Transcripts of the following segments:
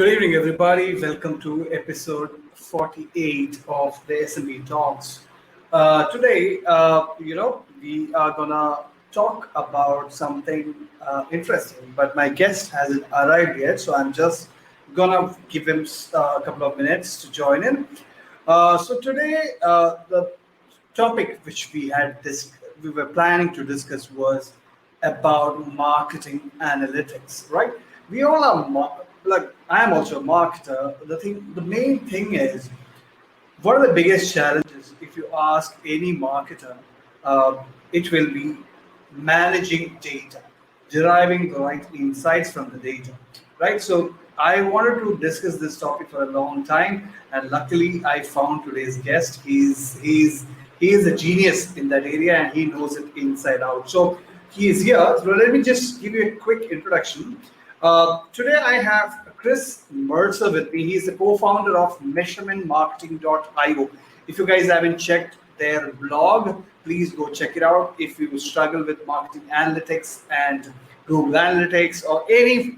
Good evening, everybody. Welcome to episode 48 of the SMB Talks. Today, we are gonna talk about something interesting, but my guest hasn't arrived yet, so I'm just gonna give him a couple of minutes to join in. So today, the topic which we were planning to discuss was about marketing analytics, right? We all are like I am also a marketer. The main thing is, what are the biggest challenges if you ask any marketer? It will be managing data, deriving the right insights from the data, right? So I wanted to discuss this topic for a long time, and luckily I found today's guest. He is a genius in that area, and he knows it inside out. So he is here. So let me just give you a quick introduction. Today I have Chris Mercer with me. He's the co-founder of measurementmarketing.io. If you guys haven't checked their blog, please go check it out. If you struggle with marketing analytics and Google Analytics or any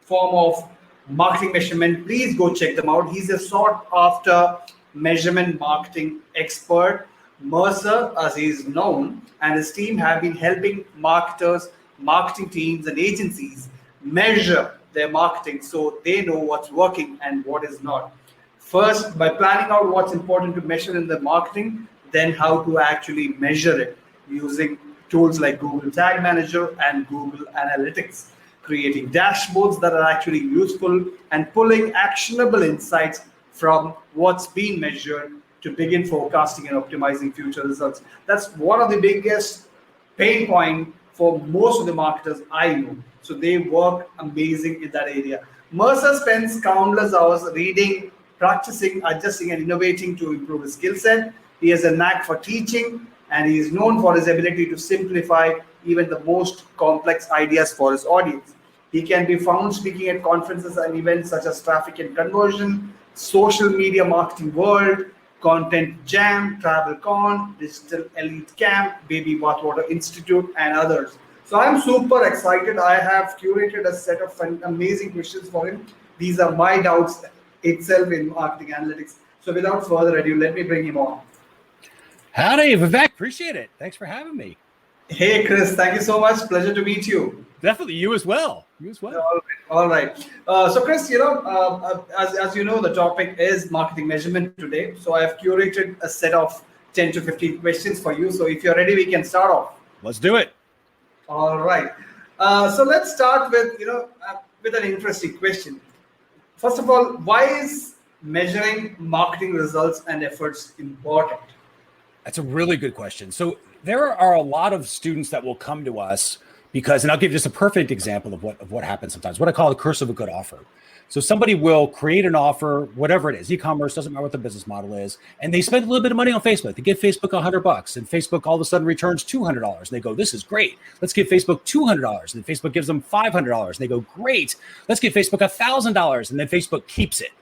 form of marketing measurement, please go check them out. He's a sought after measurement marketing expert. Mercer, as he is known, and his team have been helping marketers, marketing teams, and agencies measure their marketing so they know what's working and what is not. First, by planning out what's important to measure in the marketing, then how to actually measure it using tools like Google Tag Manager and Google Analytics, creating dashboards that are actually useful and pulling actionable insights from what's being measured to begin forecasting and optimizing future results. That's one of the biggest pain point for most of the marketers I know. So they work amazing in that area. Mercer spends countless hours reading, practicing, adjusting, and innovating to improve his skill set. He has a knack for teaching, and he is known for his ability to simplify even the most complex ideas for his audience. He can be found speaking at conferences and events such as Traffic and Conversion, Social Media Marketing World, Content Jam, TravelCon, Digital Elite Camp, Baby Bathwater Institute, and others. So I'm super excited. I have curated a set of amazing questions for him. These are my doubts itself in marketing analytics. So without further ado, let me bring him on. Howdy, Vivek. Appreciate it. Thanks for having me. Hey, Chris. Thank you so much. Pleasure to meet you. Definitely. You as well. All right. So, Chris, as you know, the topic is marketing measurement today. So I have curated a set of 10 to 15 questions for you. So if you're ready, we can start off. Let's do it. All right. So let's start with with an interesting question. First of all, why is measuring marketing results and efforts important? That's a really good question. So there are a lot of students that will come to us because, and I'll give you just a perfect example of what happens sometimes, what I call the curse of a good offer. So somebody will create an offer, whatever it is, e-commerce, doesn't matter what the business model is, and they spend a little bit of money on Facebook. They give Facebook $100, and Facebook all of a sudden returns $200. And they go, this is great. Let's give Facebook $200. And then Facebook gives them $500. And they go, great. Let's give Facebook $1,000. And then Facebook keeps it,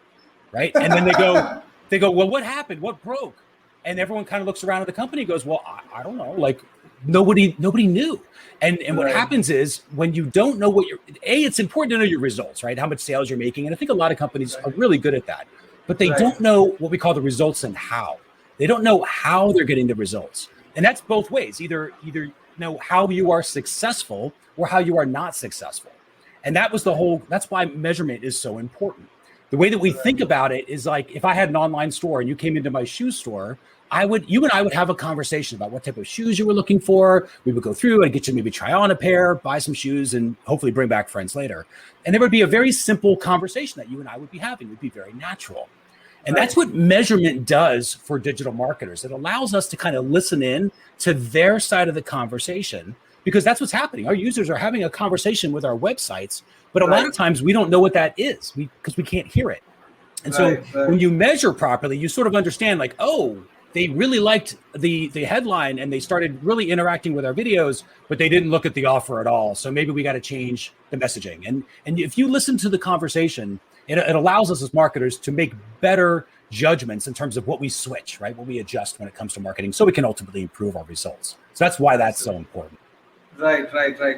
right? And then they go, well, what happened? What broke? And everyone kind of looks around at the company and goes, well, I don't know. Like nobody knew. And what happens is when you don't know it's important to know your results, right? How much sales you're making. And I think a lot of companies are really good at that, but they don't know what we call the results and how. They don't know how they're getting the results. And that's both ways. Either know how you are successful or how you are not successful. And that's why measurement is so important. The way that we think about it is like, if I had an online store and you came into my shoe store, you and I would have a conversation about what type of shoes you were looking for. We would go through and get you maybe try on a pair, buy some shoes, and hopefully bring back friends later. And there would be a very simple conversation that you and I would be having. It would be very natural. And that's what measurement does for digital marketers. It allows us to kind of listen in to their side of the conversation, because that's what's happening. Our users are having a conversation with our websites, but a lot of times we don't know what that is because we can't hear it. And so when you measure properly, you sort of understand like, oh, they really liked the headline and they started really interacting with our videos, but they didn't look at the offer at all. So maybe we got to change the messaging. And if you listen to the conversation, it allows us as marketers to make better judgments in terms of what we switch, right? What we adjust when it comes to marketing, so we can ultimately improve our results. So that's why that's so important. Right.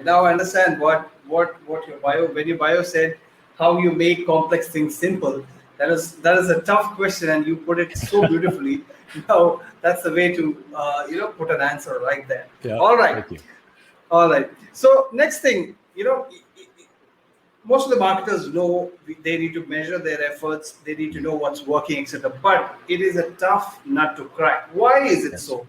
Now I understand what your bio, when your bio said how you make complex things simple. That is a tough question, and you put it so beautifully. Now that's the way to put an answer right there. Yeah, All right, thank you. all right. So next thing, most of the marketers know they need to measure their efforts, they need to know what's working, etc. But it is a tough nut to crack. Why is it so?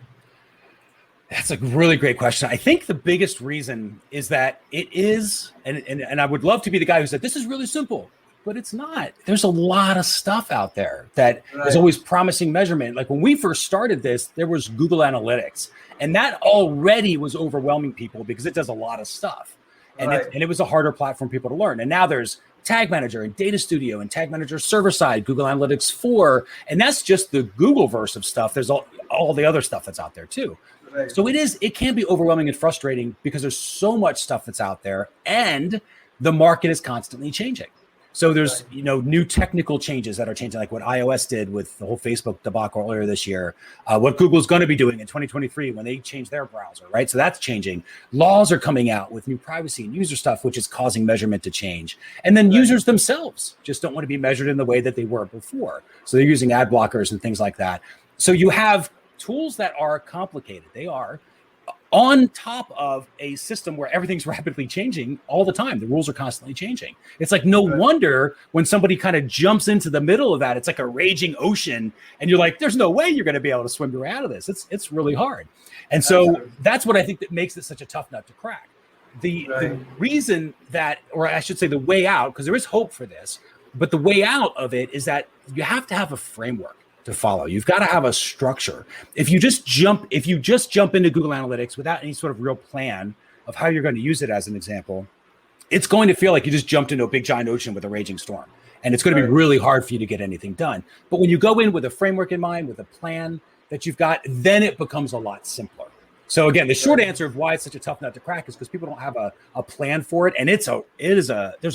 That's a really great question. I think the biggest reason is that it is, and I would love to be the guy who said, this is really simple, but it's not. There's a lot of stuff out there that is always promising measurement. Like when we first started this, there was Google Analytics, and that already was overwhelming people because it does a lot of stuff. And, it was a harder platform for people to learn. And now there's Tag Manager and Data Studio and Tag Manager server side, Google Analytics 4. And that's just the Google verse of stuff. There's all the other stuff that's out there too. Right. So it can be overwhelming and frustrating because there's so much stuff that's out there and the market is constantly changing. So there's, new technical changes that are changing, like what iOS did with the whole Facebook debacle earlier this year, what Google's going to be doing in 2023 when they change their browser, right? So that's changing. Laws are coming out with new privacy and user stuff, which is causing measurement to change. And then users themselves just don't want to be measured in the way that they were before. So they're using ad blockers and things like that. So you have tools that are complicated. They are on top of a system where everything's rapidly changing all the time. The rules are constantly changing. It's like no wonder when somebody kind of jumps into the middle of that, it's like a raging ocean and you're like, there's no way you're going to be able to swim your way out of this. It's really hard. And so that's what I think that makes it such a tough nut to crack. The reason that, or I should say the way out, because there is hope for this, but the way out of it is that you have to have a framework to follow. You've got to have a structure. If you just jump into Google Analytics without any sort of real plan of how you're going to use it, as an example, it's going to feel like you just jumped into a big giant ocean with a raging storm. And it's going to be really hard for you to get anything done. But when you go in with a framework in mind, with a plan that you've got, then it becomes a lot simpler. So again, the short answer of why it's such a tough nut to crack is because people don't have a plan for it. And there's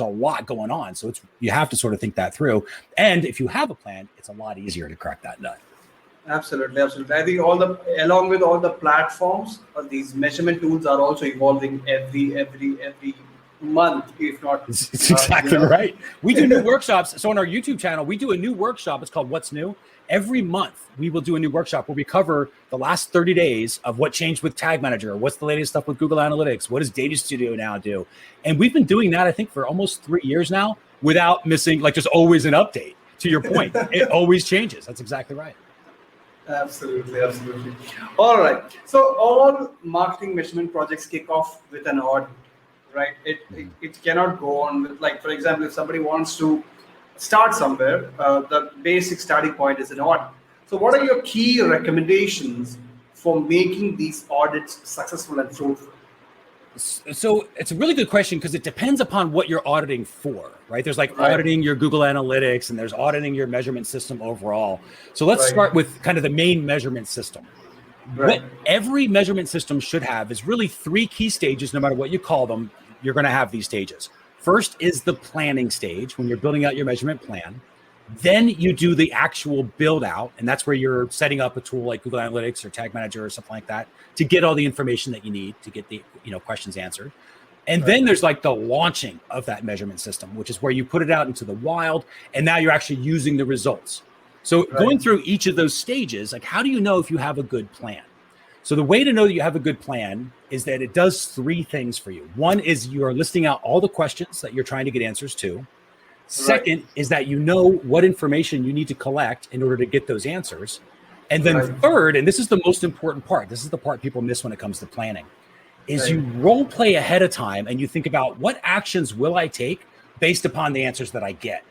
a lot going on. So you have to sort of think that through. And if you have a plan, it's a lot easier to crack that nut. Absolutely. I think along with all the platforms, these measurement tools are also evolving every month, if not. It's exactly right. We do new workshops. So on our YouTube channel, we do a new workshop. It's called What's New. Every month, we will do a new workshop where we cover the last 30 days of what changed with Tag Manager, what's the latest stuff with Google Analytics, what does Data Studio now do? And we've been doing that, I think, for almost 3 years now without missing, like just always an update. To your point, it always changes. That's exactly right. Absolutely. All right. So all marketing measurement projects kick off with an audit, right? It cannot go on with, like, for example, if somebody wants to start somewhere, the basic starting point is an audit. So what are your key recommendations for making these audits successful and fruitful? So it's a really good question because it depends upon what you're auditing for, right? There's like auditing your Google Analytics and there's auditing your measurement system overall. So let's start with kind of the main measurement system. What every measurement system should have is really 3 key stages, no matter what you call them, you're going to have these stages. First is the planning stage when you're building out your measurement plan. Then you do the actual build out, and that's where you're setting up a tool like Google Analytics or Tag Manager or something like that to get all the information that you need to get the questions answered. And then there's like the launching of that measurement system, which is where you put it out into the wild, and now you're actually using the results. So going through each of those stages, like how do you know if you have a good plan? So the way to know that you have a good plan is that it does 3 things for you. One is you are listing out all the questions that you're trying to get answers to. Second is that you know what information you need to collect in order to get those answers. And then third, and this is the most important part, this is the part people miss when it comes to planning, is you role play ahead of time and you think about what actions will I take based upon the answers that I get.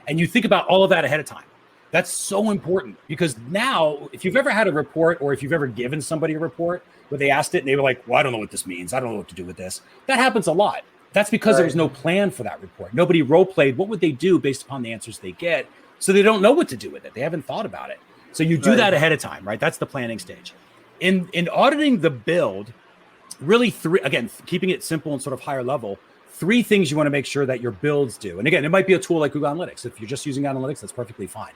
And you think about all of that ahead of time. That's so important because now if you've ever had a report or if you've ever given somebody a report where they asked it and they were like, well, I don't know what this means. I don't know what to do with this. That happens a lot. That's because there was no plan for that report. Nobody role played. What would they do based upon the answers they get? So they don't know what to do with it. They haven't thought about it. So you do that ahead of time, right? That's the planning stage. In auditing the build, really 3, again, keeping it simple and sort of higher level, 3 things you want to make sure that your builds do. And again, it might be a tool like Google Analytics. If you're just using Analytics, that's perfectly fine.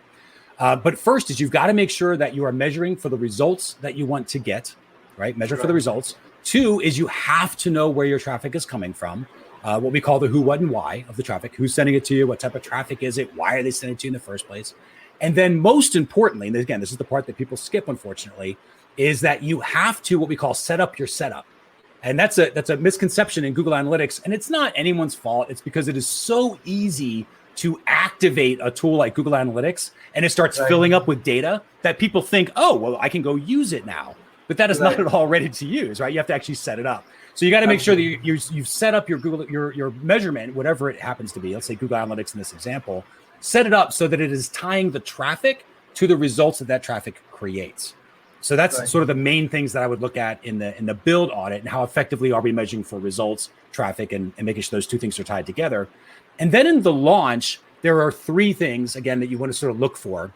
But first is you've got to make sure that you are measuring for the results that you want to get, right? Measure for the results. 2 is you have to know where your traffic is coming from. what we call the who, what, and why of the traffic. Who's sending it to you? What type of traffic is it? Why are they sending it to you in the first place? And then most importantly, and again, this is the part that people skip, unfortunately, is that you have to what we call set up your setup. And that's a misconception in Google Analytics. And it's not anyone's fault. It's because it is so easy to activate a tool like Google Analytics and it starts filling up with data that people think, oh, well, I can go use it now. But that is not at all ready to use, right? You have to actually set it up. So you got to make sure that you've set up your Google, your measurement, whatever it happens to be. Let's say Google Analytics in this example, set it up so that it is tying the traffic to the results that traffic creates. So that's sort of the main things that I would look at in the build audit, and how effectively are we measuring for results, traffic, and making sure those two things are tied together. And then in the launch, there are three things, again, that you want to sort of look for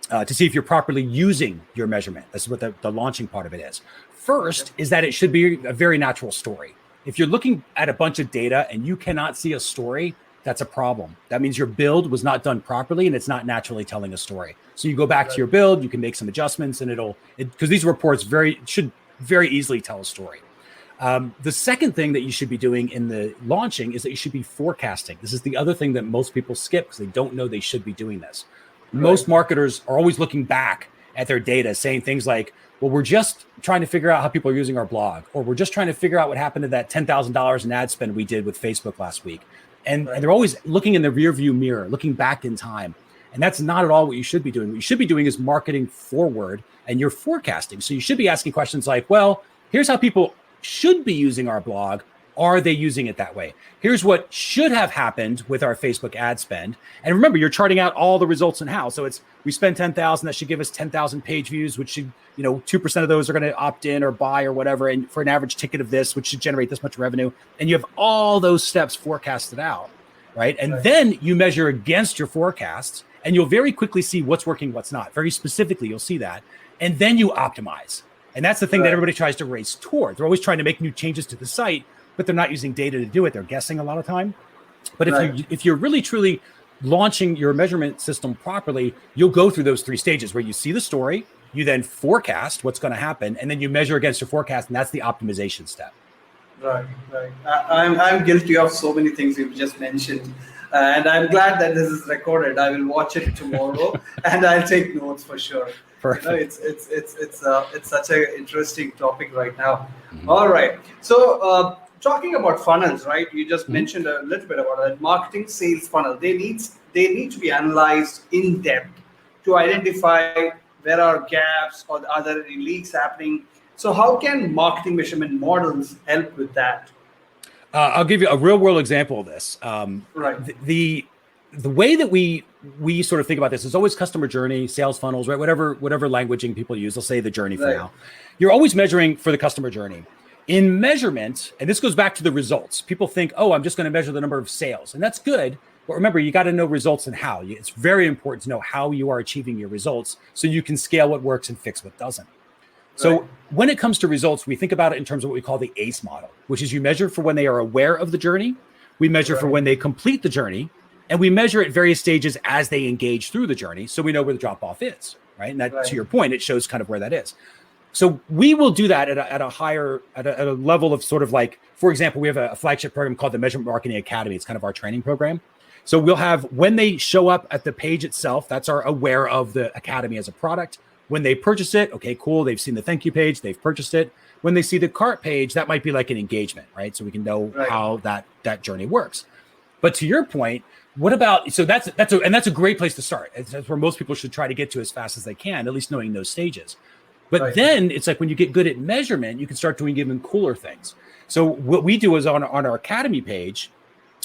to see if you're properly using your measurement. That's what the launching part of it is. First is that it should be a very natural story. If you're looking at a bunch of data and you cannot see a story, that's a problem. That means your build was not done properly and it's not naturally telling a story. So you go back to your build, you can make some adjustments, and because these reports should very easily tell a story. The second thing that you should be doing in the launching is that you should be forecasting. This is the other thing that most people skip because they don't know they should be doing this. Most marketers are always looking back at their data saying things like, well, we're just trying to figure out how people are using our blog, or we're just trying to figure out what happened to that $10,000 in ad spend we did with Facebook last week. And they're always looking in the rear view mirror, looking back in time. And that's not at all what you should be doing. What you should be doing is marketing forward, and you're forecasting. So you should be asking questions like, well, here's how people should be using our blog. Are they using it that way? Here's what should have happened with our Facebook ad spend. And remember, you're charting out all the results and how. So we spend 10,000, that should give us 10,000 page views, which should, 2% of those are going to opt in or buy or whatever. And for an average ticket of this, which should generate this much revenue. And you have all those steps forecasted out, right? And then you measure against your forecasts, and you'll very quickly see what's working, what's not. Very specifically, you'll see that. And then you optimize. And that's the thing that everybody tries to race toward. They're always trying to make new changes to the site, but they're not using data to do it. They're guessing a lot of time. But if you're really truly launching your measurement system properly, you'll go through those three stages where you see the story, you then forecast what's going to happen, and then you measure against your forecast, and that's the optimization step. Right. I'm guilty of so many things you've just mentioned, and I'm glad that this is recorded. I will watch it tomorrow, and I'll take notes for sure. Perfect. It's such an interesting topic right now. All right. So talking about funnels, right? You just mentioned a little bit about it. Marketing sales funnel. They need to be analyzed in depth to identify where are gaps or are there any leaks happening. So how can marketing measurement models help with that? I'll give you a real world example of this. The way that we sort of think about this is always customer journey, sales funnels, right? Whatever languaging people use, they'll say the journey for now. You're always measuring for the customer journey. In measurement, and this goes back to the results, people think, oh, I'm just going to measure the number of sales. And that's good. But remember, you got to know results and how. It's very important to know how you are achieving your results so you can scale what works and fix what doesn't. So when it comes to results, we think about it in terms of what we call the ACE model, which is you measure for when they are aware of the journey, we measure for when they complete the journey, and we measure at various stages as they engage through the journey, so we know where the drop-off is, right? And that, to your point, it shows kind of where that is. So we will do that at a higher, at a level of sort of like, for example, we have a flagship program called the Measurement Marketing Academy. It's kind of our training program. So we'll have, when they show up at the page itself, that's our aware of the Academy as a product. When they purchase it, okay, cool. They've seen the thank you page, they've purchased it. When they see the cart page, that might be like an engagement, right? So we can know how that journey works. But to your point, what about, so that's a great place to start. That's where most people should try to get to as fast as they can, at least knowing those stages. But then it's like when you get good at measurement, you can start doing even cooler things. So what we do is on our Academy page,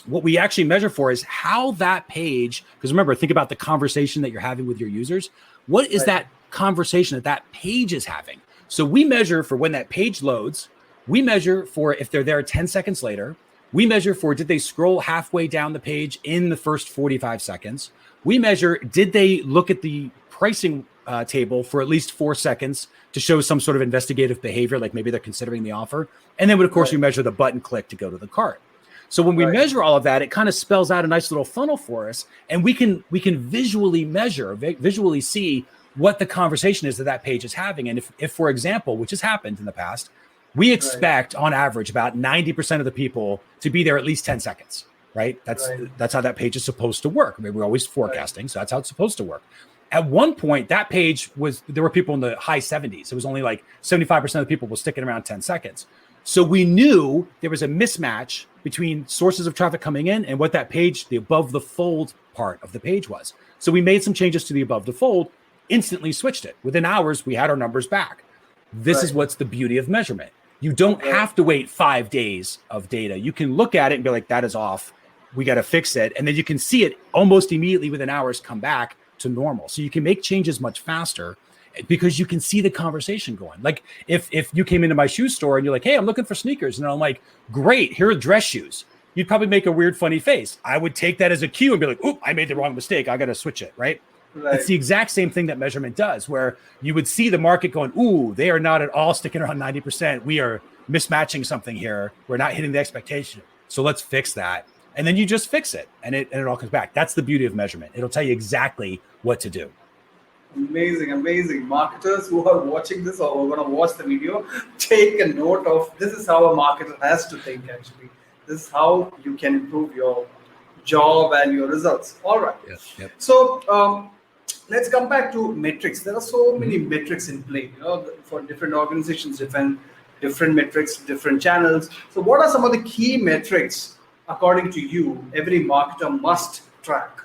what we actually measure for is how that page, because remember, think about the conversation that you're having with your users. What is that conversation that page is having? So we measure for when that page loads. We measure for if they're there 10 seconds later. We measure for did they scroll halfway down the page in the first 45 seconds. We measure did they look at the pricing table for at least 4 seconds to show some sort of investigative behavior, like maybe they're considering the offer. And then, of course, we measure the button click to go to the cart. So when we measure all of that, it kind of spells out a nice little funnel for us, and we can visually measure, visually see what the conversation is that page is having. And if for example, which has happened in the past, We expect on average about 90% of the people to be there at least 10 seconds, right? That's how that page is supposed to work. I mean, we're always forecasting, so that's how it's supposed to work. At one point, that page there were people in the high 70s. It was only like 75% of the people were sticking around 10 seconds. So we knew there was a mismatch between sources of traffic coming in and what that page, the above the fold part of the page was. So we made some changes to the above the fold, instantly switched it. Within hours, we had our numbers back. This is what's the beauty of measurement. You don't have to wait 5 days of data. You can look at it and be like, that is off. We got to fix it. And then you can see it almost immediately within hours come back to normal. So you can make changes much faster because you can see the conversation going. Like if you came into my shoe store and you're like, hey, I'm looking for sneakers. And I'm like, great, here are dress shoes. You'd probably make a weird, funny face. I would take that as a cue and be like, oop, I made the wrong mistake. I got to switch it, right? It's the exact same thing that measurement does, where you would see the market going, ooh, they are not at all sticking around 90%. We are mismatching something here. We're not hitting the expectation. So let's fix that. And then you just fix it and it all comes back. That's the beauty of measurement. It'll tell you exactly what to do. Amazing. Marketers who are watching this or who are going to watch the video, take a note of this is how a marketer has to think actually. This is how you can improve your job and your results. All right. Yep. So let's come back to metrics. There are so many metrics in play, for different organizations, different metrics, different channels. So what are some of the key metrics, according to you, every marketer must track?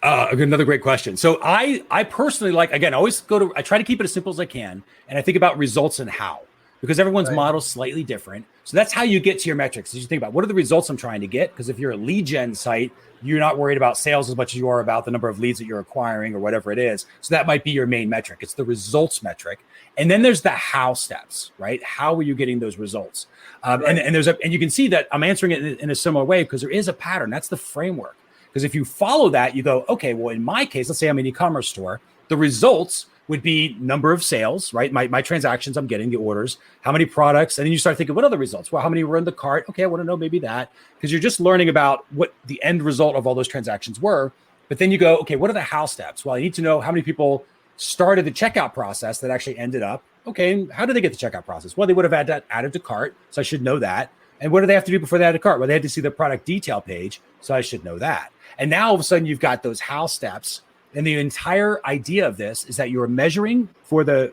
Another great question. So I personally I try to keep it as simple as I can. And I think about results and how, because everyone's model is slightly different. So that's how you get to your metrics. As you think about what are the results I'm trying to get? Because if you're a lead gen site, you're not worried about sales as much as you are about the number of leads that you're acquiring or whatever it is. So that might be your main metric. It's the results metric. And then there's the how steps, right? How are you getting those results? And you can see that I'm answering it in a similar way because there is a pattern. That's the framework. Because if you follow that, you go, okay, well, in my case, let's say I'm an e-commerce store, the results would be number of sales, right? My transactions, I'm getting the orders, how many products, and then you start thinking, what other results? Well, how many were in the cart? Okay, I want to know maybe that, because you're just learning about what the end result of all those transactions were. But then you go, okay, what are the how steps? Well, I need to know how many people started the checkout process that actually ended up. Okay, how did they get the checkout process? Well, they would have had that added to cart, so I should know that. And what do they have to do before they add to cart? Well, they had to see the product detail page, so I should know that. And now all of a sudden you've got those how steps. And the entire idea of this is that you're measuring for the,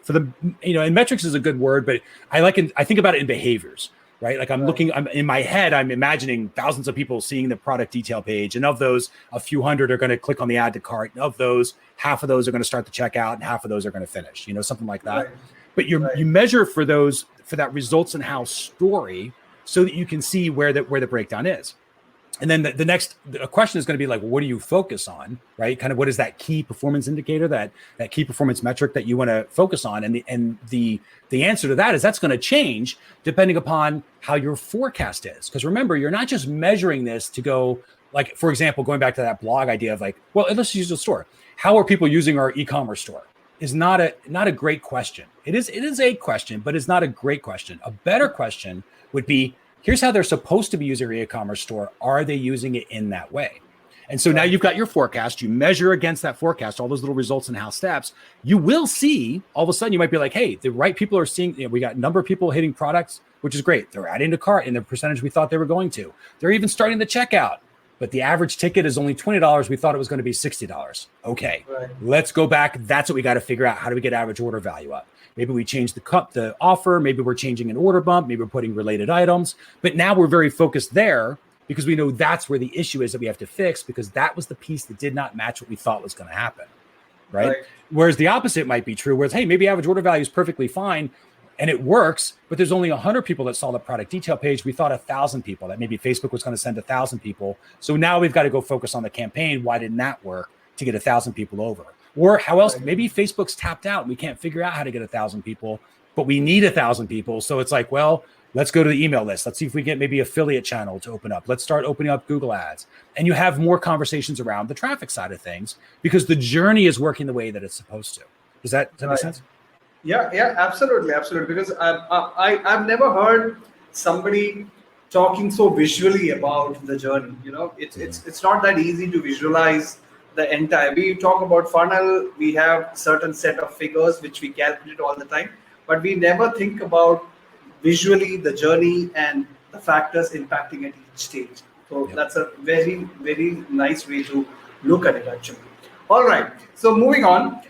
and metrics is a good word, but I think about it in behaviors, right? Like I'm in my head, I'm imagining thousands of people seeing the product detail page. And of those, a few hundred are going to click on the add to cart. And of those, half of those are going to start the checkout and half of those are going to finish, something like that. Right. But you measure for that results and how story so that you can see where the breakdown is. And then the next question is going to be like, what do you focus on, right? Kind of what is that key performance indicator, that key performance metric that you want to focus on? And the answer to that is that's going to change depending upon how your forecast is. Because remember, you're not just measuring this to go, like, for example, going back to that blog idea of like, well, let's use a store. How are people using our e-commerce store? Is not a great question. It is a question, but it's not a great question. A better question would be, here's how they're supposed to be using your e-commerce store. Are they using it in that way? And so now you've got your forecast. You measure against that forecast, all those little results and how steps. You will see, all of a sudden, you might be like, hey, the right people are seeing, we got a number of people hitting products, which is great. They're adding to cart in the percentage we thought they were going to. They're even starting the checkout. But the average ticket is only $20. We thought it was going to be $60. Okay, Let's go back. That's what we got to figure out. How do we get average order value up? Maybe we change the offer. Maybe we're changing an order bump. Maybe we're putting related items. But now we're very focused there because we know that's where the issue is that we have to fix, because that was the piece that did not match what we thought was going to happen, right? Whereas the opposite might be true, whereas, hey, maybe average order value is perfectly fine and it works, but there's only 100 people that saw the product detail page. We thought 1,000 people, that maybe Facebook was going to send 1,000 people. So now we've got to go focus on the campaign. Why didn't that work to get 1,000 people over? Or how else? Maybe Facebook's tapped out and we can't figure out how to get 1,000 people, but we need 1,000 people. So it's like, well, let's go to the email list. Let's see if we get maybe affiliate channel to open up. Let's start opening up Google ads. And you have more conversations around the traffic side of things because the journey is working the way that it's supposed to. Does that make sense? Yeah, absolutely. Because I've never heard somebody talking so visually about the journey. It's not that easy to visualize the entire. We talk about funnel, we have certain set of figures which we calculate all the time, but we never think about visually the journey and the factors impacting at each stage. So that's a very, very nice way to look at it actually. All right. So moving on,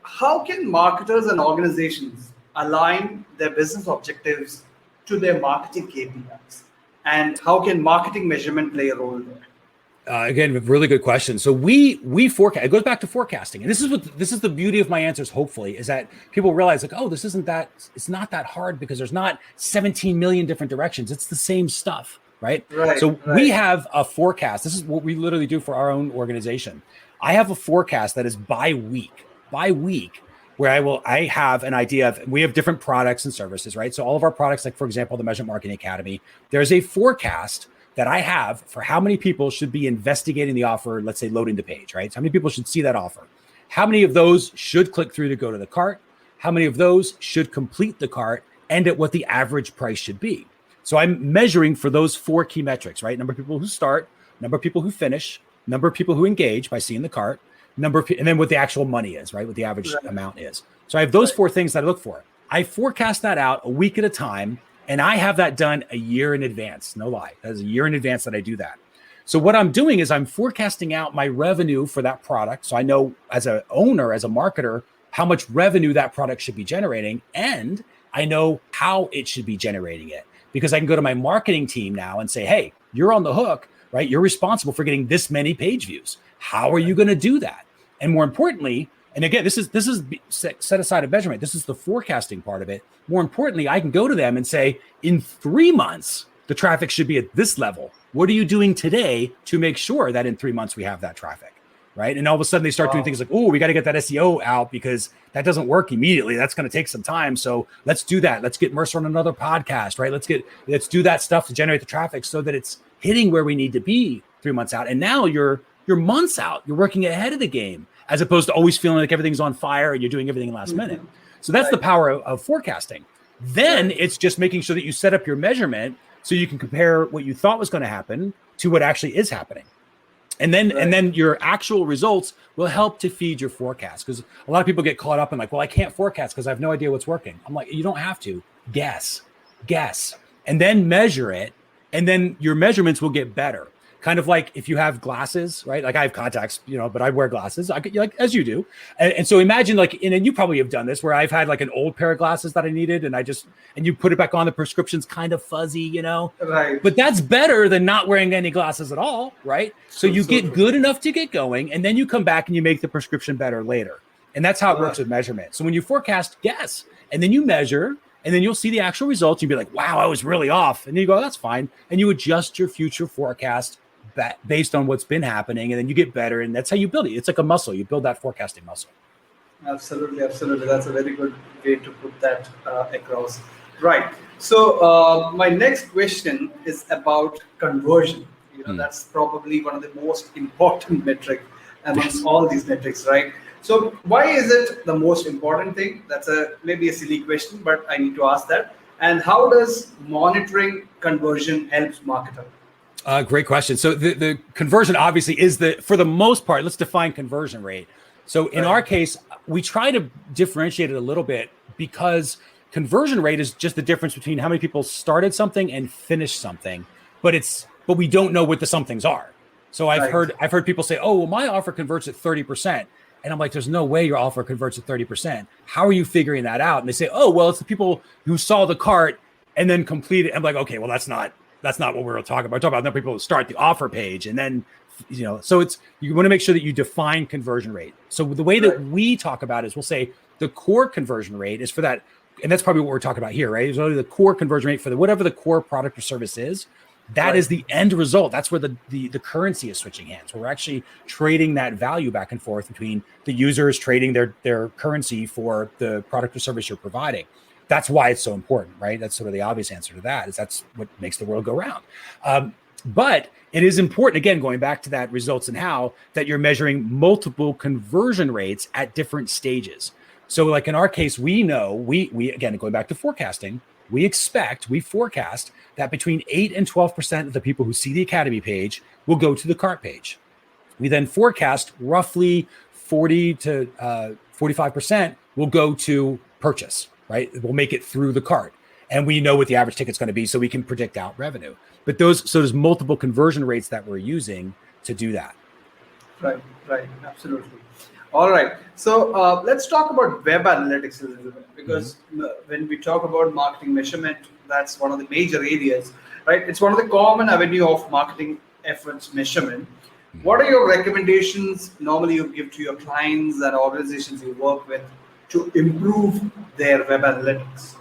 how can marketers and organizations align their business objectives to their marketing KPIs? And how can marketing measurement play a role there? Again, really good question. So we forecast. It goes back to forecasting, and this is the beauty of my answers. Hopefully, is that people realize like, oh, it's not that hard because there's not 17 million different directions. It's the same stuff, right? So we have a forecast. This is what we literally do for our own organization. I have a forecast that is by week, where I have an idea of, we have different products and services, right? So all of our products, like for example, the Measurement Marketing Academy, there's a forecast that I have for how many people should be investigating the offer, let's say loading the page, right? So how many people should see that offer? How many of those should click through to go to the cart? How many of those should complete the cart, and at what the average price should be? So I'm measuring for those 4 key metrics, right? Number of people who start, number of people who finish, number of people who engage by seeing the cart, and then what the actual money is, right? What the average amount is. So I have those 4 things that I look for. I forecast that out a week at a time, and I have that done a year in advance. No lie. That is a year in advance that I do that. So what I'm doing is I'm forecasting out my revenue for that product. So I know as an owner, as a marketer, how much revenue that product should be generating. And I know how it should be generating it, because I can go to my marketing team now and say, hey, you're on the hook, right? You're responsible for getting this many page views. How are you going to do that? And more importantly, and again, this is set aside a measurement. This is the forecasting part of it. More importantly, I can go to them and say, in 3 months, the traffic should be at this level. What are you doing today to make sure that in 3 months we have that traffic, right? And all of a sudden they start doing things like, oh, we got to get that SEO out because that doesn't work immediately. That's going to take some time. So let's do that. Let's get Mercer on another podcast, right? Let's do that stuff to generate the traffic so that it's hitting where we need to be 3 months out. And now you're months out. You're working ahead of the game, as opposed to always feeling like everything's on fire and you're doing everything last minute. So that's the power of forecasting. Then it's just making sure that you set up your measurement so you can compare what you thought was going to happen to what actually is happening. And then your actual results will help to feed your forecast, because a lot of people get caught up in like, well, I can't forecast because I have no idea what's working. I'm like, you don't have to. Guess, and then measure it. And then your measurements will get better. Kind of like if you have glasses, right? Like I have contacts, but I wear glasses, like as you do. And so imagine like, and you probably have done this where I've had like an old pair of glasses that I needed, and you put it back on, the prescription's kind of fuzzy, Right. But that's better than not wearing any glasses at all, right? So you get good enough to get going, and then you come back and you make the prescription better later. And that's how it works with measurement. So when you forecast, guess, and then you measure, and then you'll see the actual results. You'll be like, wow, I was really off. And then you go, that's fine. And you adjust your future forecast based on what's been happening, and then you get better, and that's how you build it. It's like a muscle. You build that forecasting muscle. Absolutely. That's a very good way to put that across. Right. So my next question is about conversion. That's probably one of the most important metric amongst all these metrics, right? So why is it the most important thing? That's maybe a silly question, but I need to ask that. And how does monitoring conversion helps marketer? Great question. So the conversion obviously is for the most part, let's define conversion rate. So in our case, we try to differentiate it a little bit, because conversion rate is just the difference between how many people started something and finished something, but we don't know what the somethings are. So I've heard people say, oh, well, my offer converts at 30%. And I'm like, there's no way your offer converts at 30%. How are you figuring that out? And they say, oh, well, it's the people who saw the cart and then completed. I'm like, okay, well, that's not what we're talking about. We're talking about the people who start the offer page, and then, so you want to make sure that you define conversion rate. So the way that we talk about it is we'll say the core conversion rate is for that. And that's probably what we're talking about here, right? It's only the core conversion rate for whatever the core product or service is. That is the end result. That's where the currency is switching hands. We're actually trading that value back and forth between the users trading their currency for the product or service you're providing. That's why it's so important, right? That's sort of the obvious answer to that, is that's what makes the world go round. But it is important, again, going back to that results and how, that you're measuring multiple conversion rates at different stages. So like in our case, we know, we again, going back to forecasting, we forecast that between 8 and 12% of the people who see the Academy page will go to the cart page. We then forecast roughly 40 to 45% will go to purchase, right? We'll make it through the cart. and we know what the average ticket's going to be, so we can predict out revenue. But there's multiple conversion rates that we're using to do that. Right, absolutely. All right, so let's talk about web analytics a little bit, because when we talk about marketing measurement, that's one of the major areas, right? It's one of the common avenue of marketing efforts measurement. What are your recommendations normally you give to your clients and organizations you work with to improve their web analytics?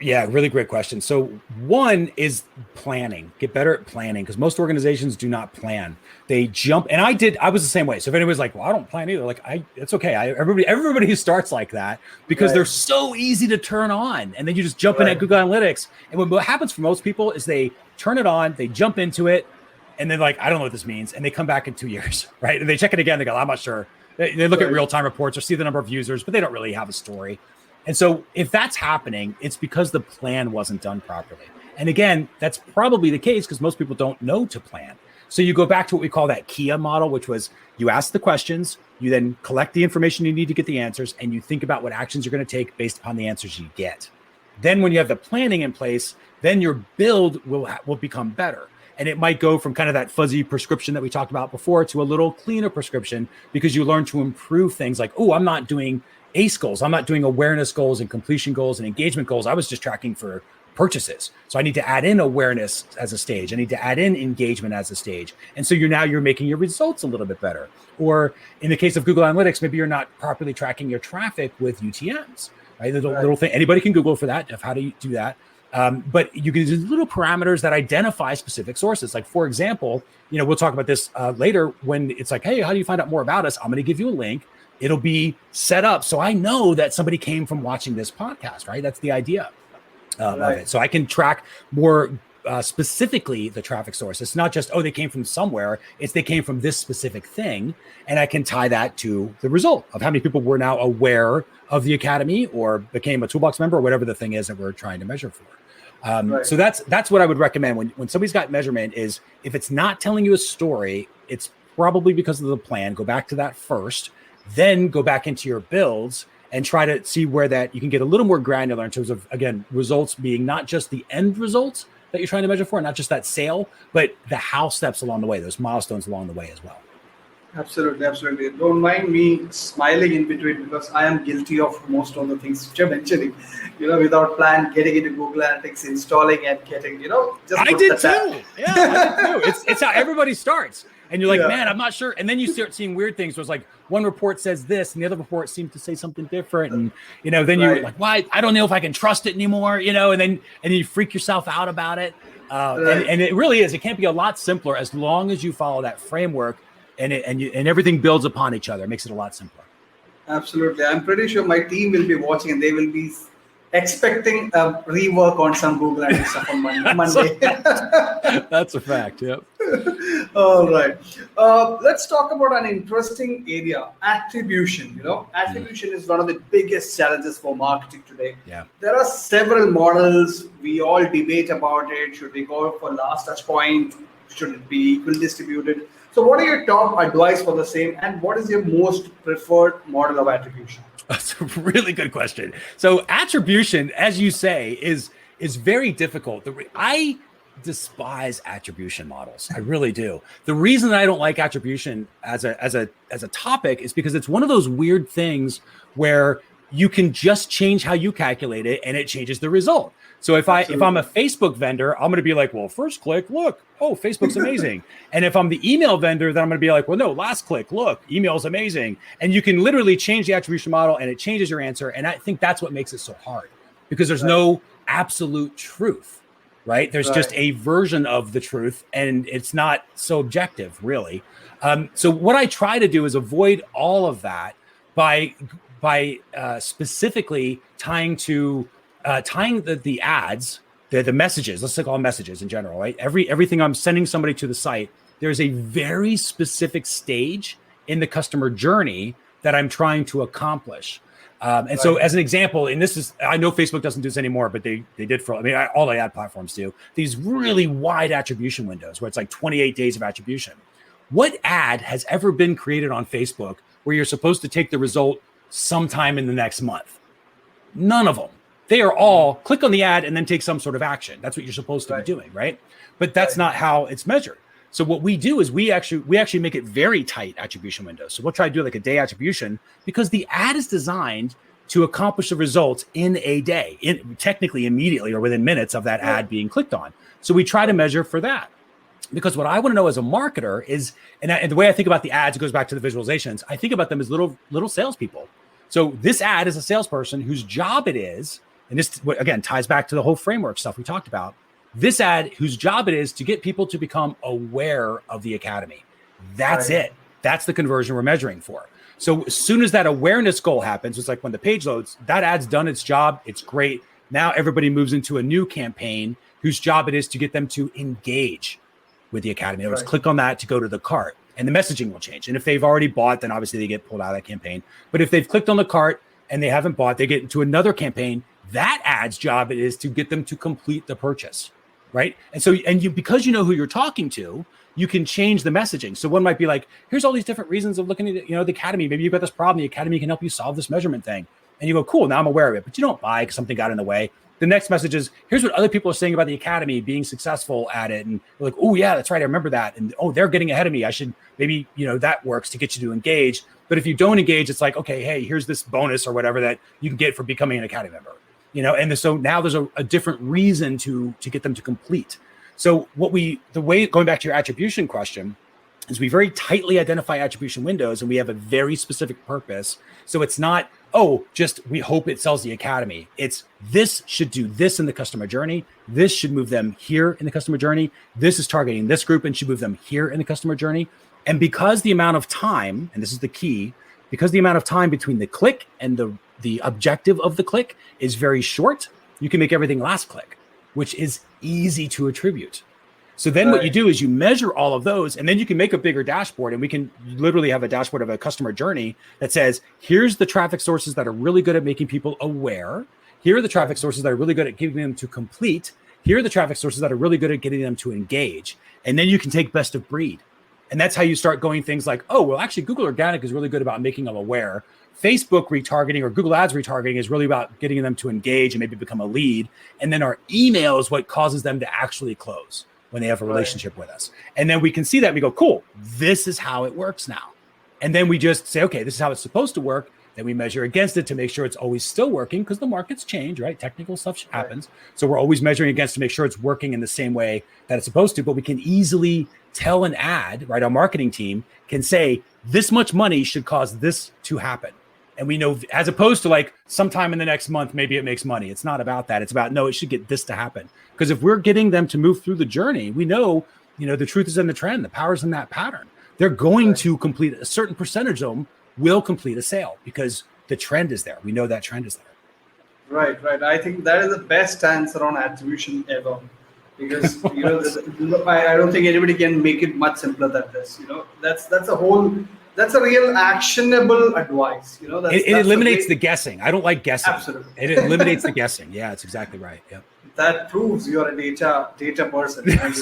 Yeah, really great question. So one is planning. Get better at planning, because most organizations do not plan. They jump, and I was the same way. So if anyone's like, well, I don't plan either, like it's okay. Everybody who starts like that, because they're so easy to turn on, and then you just jump in at Google Analytics. And what happens for most people is they turn it on, they jump into it, and then like, I don't know what this means. And they come back in 2 years, right? And they check it again. They go, I'm not sure. They look at real-time reports or see the number of users, but they don't really have a story. And so if that's happening, it's because the plan wasn't done properly. And again, that's probably the case because most people don't know to plan. So you go back to what we call that KIA model, which was you ask the questions, you then collect the information you need to get the answers, and you think about what actions you're going to take based upon the answers you get. Then when you have the planning in place, then your build will become better. And it might go from kind of that fuzzy prescription that we talked about before to a little cleaner prescription, because you learn to improve things like, oh, I'm not doing ACE goals. I'm not doing awareness goals and completion goals and engagement goals. I was just tracking for purchases. So I need to add in awareness as a stage. I need to add in engagement as a stage. And so you're making your results a little bit better. Or in the case of Google Analytics, maybe you're not properly tracking your traffic with UTMs, right? Little thing. Anybody can Google for that, of how do you do that. But you can use little parameters that identify specific sources. Like, for example, we'll talk about this later when it's like, hey, how do you find out more about us? I'm going to give you a link. It'll be set up so I know that somebody came from watching this podcast, right? That's the idea of it. So I can track more specifically the traffic source. It's not just, they came from somewhere. It's they came from this specific thing. And I can tie that to the result of how many people were now aware of the Academy or became a Toolbox member or whatever the thing is that we're trying to measure for. So that's what I would recommend when somebody's got measurement is if it's not telling you a story, it's probably because of the plan. Go back to that first. Then go back into your builds and try to see where that you can get a little more granular in terms of, again, results being not just the end results that you're trying to measure for, not just that sale, but the how steps along the way, those milestones along the way as well. Absolutely. Don't mind me smiling in between, because I am guilty of most of the things which you're mentioning. Without plan, getting into Google Analytics, installing and getting, just I did too. Yeah, I did too. It's how everybody starts. And you're like, man, I'm not sure. And then you start seeing weird things. So it's like one report says this and the other report seems to say something different. And, then you're like, why? I don't know if I can trust it anymore, and then you freak yourself out about it. And it really is. It can't be a lot simpler as long as you follow that framework and everything builds upon each other. It makes it a lot simpler. Absolutely. I'm pretty sure my team will be watching and they will be expecting a rework on some Google Analytics stuff on Monday. That's a fact. Yep. All right. Let's talk about an interesting area, attribution. Attribution is one of the biggest challenges for marketing today. Yeah. There are several models. We all debate about it. Should we go for last touch point? Should it be equal distributed? So what are your top advice for the same? And what is your most preferred model of attribution? That's a really good question. So attribution, as you say, is very difficult. I despise attribution models. I really do. The reason that I don't like attribution as a topic is because it's one of those weird things where you can just change how you calculate it and it changes the result. So if I'm a Facebook vendor, I'm going to be like, well, first click, look, Facebook's amazing. And if I'm the email vendor, then I'm going to be like, well, no, last click, look, email's amazing. And you can literally change the attribution model and it changes your answer. And I think that's what makes it so hard, because there's no absolute truth, right? There's just a version of the truth and it's not so objective, really. So what I try to do is avoid all of that by specifically tying the ads, the messages, let's call them messages in general, right? Everything I'm sending somebody to the site, there's a very specific stage in the customer journey that I'm trying to accomplish. So as an example, and I know Facebook doesn't do this anymore, but they did all the ad platforms do, these really wide attribution windows where it's like 28 days of attribution. What ad has ever been created on Facebook where you're supposed to take the result sometime in the next month? None of them. they are all click on the ad and then take some sort of action. That's what you're supposed to be doing, right? But that's not how it's measured. So what we do is we actually make it very tight attribution windows. So we'll try to do like a day attribution because the ad is designed to accomplish the results in a day, technically immediately or within minutes of that ad being clicked on. So we try to measure for that. Because what I want to know as a marketer is, and the way I think about the ads, it goes back to the visualizations. I think about them as little salespeople. So this ad is a salesperson whose job it is, and this again ties back to the whole framework stuff we talked about. This ad whose job it is to get people to become aware of the academy. That's it. That's the conversion we're measuring for. So as soon as that awareness goal happens, it's like when the page loads, that ad's done its job. It's great. Now everybody moves into a new campaign whose job it is to get them to engage with the academy. Let's click on that to go to the cart, and the messaging will change. And if they've already bought, then obviously they get pulled out of that campaign. But if they've clicked on the cart and they haven't bought, they get into another campaign. That ad's job is to get them to complete the purchase, right? And so, because you know who you're talking to, you can change the messaging. So one might be like, here's all these different reasons of looking at, the academy. Maybe you've got this problem. The academy can help you solve this measurement thing. And you go, cool, now I'm aware of it. But you don't buy because something got in the way. The next message is, here's what other people are saying about the academy being successful at it. And we're like, oh yeah, that's right. I remember that. And oh, they're getting ahead of me. I should maybe, that works to get you to engage. But if you don't engage, it's like, okay, hey, here's this bonus or whatever that you can get for becoming an academy member, and so now there's a different reason to get them to complete. So going back to your attribution question is we very tightly identify attribution windows and we have a very specific purpose. So it's not, just we hope it sells the academy. It's this should do this in the customer journey. This should move them here in the customer journey. This is targeting this group and should move them here in the customer journey. And because the amount of time, and this is the key, because the amount of time between the click and the objective of the click is very short, you can make everything last click, which is easy to attribute. So then what you do is you measure all of those, and then you can make a bigger dashboard, and we can literally have a dashboard of a customer journey that says, here's the traffic sources that are really good at making people aware. Here are the traffic sources that are really good at getting them to complete. Here are the traffic sources that are really good at getting them to engage. And then you can take best of breed. And that's how you start going things like, actually Google Organic is really good about making them aware. Facebook retargeting or Google Ads retargeting is really about getting them to engage and maybe become a lead. And then our email is what causes them to actually close when they have a relationship with us. And then we can see that and we go, cool, this is how it works now. And then we just say, okay, this is how it's supposed to work. Then we measure against it to make sure it's always still working because the markets change, right? Technical stuff happens. So we're always measuring against to make sure it's working in the same way that it's supposed to, but we can easily tell an ad, right? Our marketing team can say this much money should cause this to happen. And we know, as opposed to like sometime in the next month, maybe it makes money. It's not about that. It's about, no, it should get this to happen. Because if we're getting them to move through the journey, we know, the truth is in the trend. The power's in that pattern. They're going to complete a certain percentage of them will complete a sale because the trend is there. We know that trend is there. Right. I think that is the best answer on attribution ever. Because, I don't think anybody can make it much simpler than this. That's a real actionable advice. It eliminates the guessing. I don't like guessing. Absolutely. It eliminates the guessing. Yeah, it's exactly right. Yeah. That proves you're a data person. And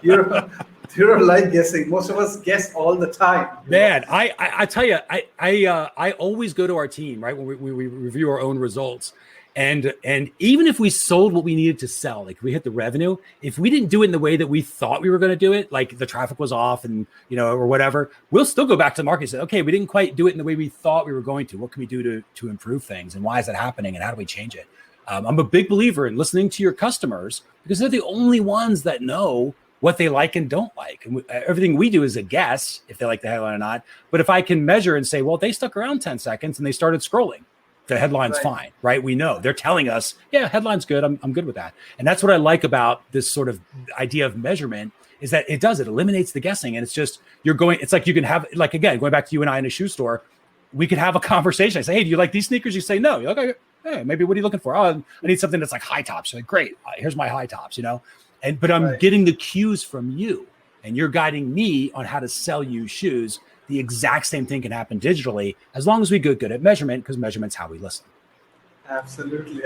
you don't like guessing. Most of us guess all the time. Man, I tell you, I always go to our team, right, when we review our own results. And even if we sold what we needed to sell, like we hit the revenue, if we didn't do it in the way that we thought we were going to do it, like the traffic was off and, or whatever, we'll still go back to the market and say, okay, we didn't quite do it in the way we thought we were going to. What can we do to improve things? And why is that happening? And how do we change it? I'm a big believer in listening to your customers because they're the only ones that know what they like and don't like. And everything we do is a guess if they like the headline or not. But if I can measure and say, well, they stuck around 10 seconds and they started scrolling, the headline's fine, right? We know they're telling us, yeah, headline's good. I'm good with that. And that's what I like about this sort of idea of measurement is that it eliminates the guessing. And it's just, it's like you can have, like, again, going back to you and I in a shoe store, we could have a conversation. I say, hey, do you like these sneakers? You say, no. You're like, hey, maybe what are you looking for? Oh, I need something that's like high tops. You're like, great, here's my high tops, but I'm getting the cues from you and you're guiding me on how to sell you shoes. The exact same thing can happen digitally as long as we get good at measurement because measurement's how we listen. Absolutely.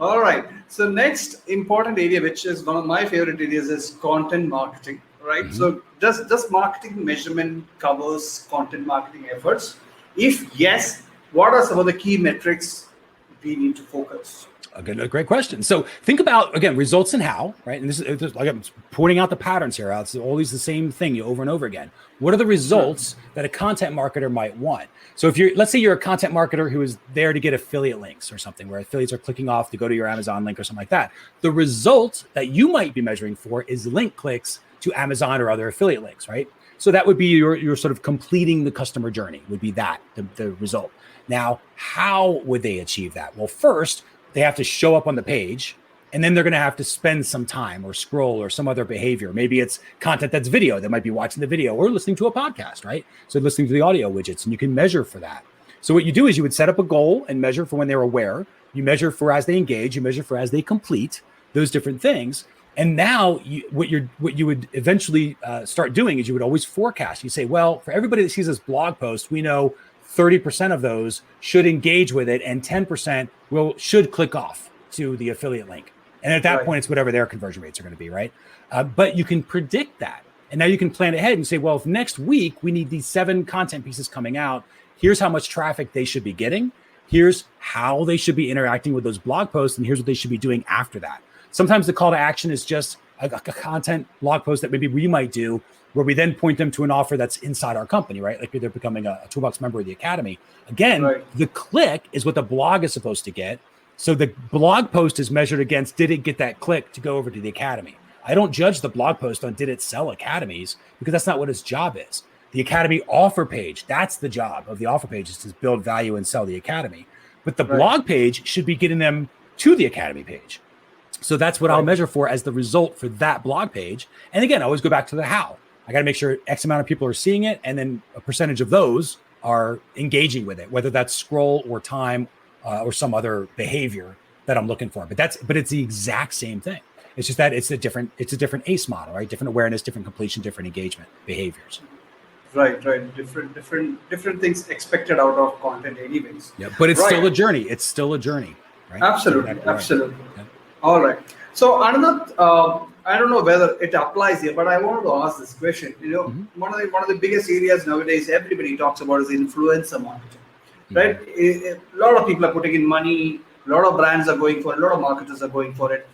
All right. So next important area, which is one of my favorite areas, is content marketing, right? Mm-hmm. So does marketing measurement covers content marketing efforts? If yes, what are some of the key metrics we need to focus? A great question. So think about, again, results and how, right? And this is like I'm pointing out the patterns here. It's always the same thing over and over again. What are the results that a content marketer might want? So if let's say you're a content marketer who is there to get affiliate links or something, where affiliates are clicking off to go to your Amazon link or something like that. The result that you might be measuring for is link clicks to Amazon or other affiliate links, right? So that would be your sort of completing the customer journey would be that, the result. Now, how would they achieve that? Well, first, they have to show up on the page, and then they're going to have to spend some time or scroll or some other behavior. Maybe it's content that's video. They might be watching the video or listening to a podcast, right? So listening to the audio widgets, and you can measure for that. So what you do is you would set up a goal and measure for when they're aware. You measure for as they engage. You measure for as they complete those different things. And now what you would eventually start doing is you would always forecast. You say, well, for everybody that sees this blog post, we know 30% of those should engage with it, and 10% should click off to the affiliate link. And at that point, it's whatever their conversion rates are going to be, right? But you can predict that. And now you can plan ahead and say, well, if next week we need these 7 content pieces coming out, here's how much traffic they should be getting. Here's how they should be interacting with those blog posts, and here's what they should be doing after that. Sometimes the call to action is just a content blog post that maybe we might do, where we then point them to an offer that's inside our company, right? Like they're becoming a Toolbox member of the Academy. Again, the click is what the blog is supposed to get. So the blog post is measured against, did it get that click to go over to the Academy? I don't judge the blog post on did it sell academies, because that's not what its job is. The Academy offer page, that's the job of the offer page, is to build value and sell the Academy. But the blog page should be getting them to the Academy page. So that's what I'll measure for as the result for that blog page. And again, I always go back to the how. I got to make sure X amount of people are seeing it, and then a percentage of those are engaging with it, whether that's scroll or time or some other behavior that I'm looking for. But it's the exact same thing. It's just that it's a different ACE model, right? Different awareness, different completion, different engagement behaviors. Right. Different things expected out of content, anyways. Yeah, but it's still a journey. It's still a journey, right? Absolutely. Yeah. All right. So another, I don't know whether it applies here, but I wanted to ask this question. One of the biggest areas nowadays everybody talks about is influencer marketing, right? A lot of people are putting in money. A lot of brands are going for it. A lot of marketers are going for it.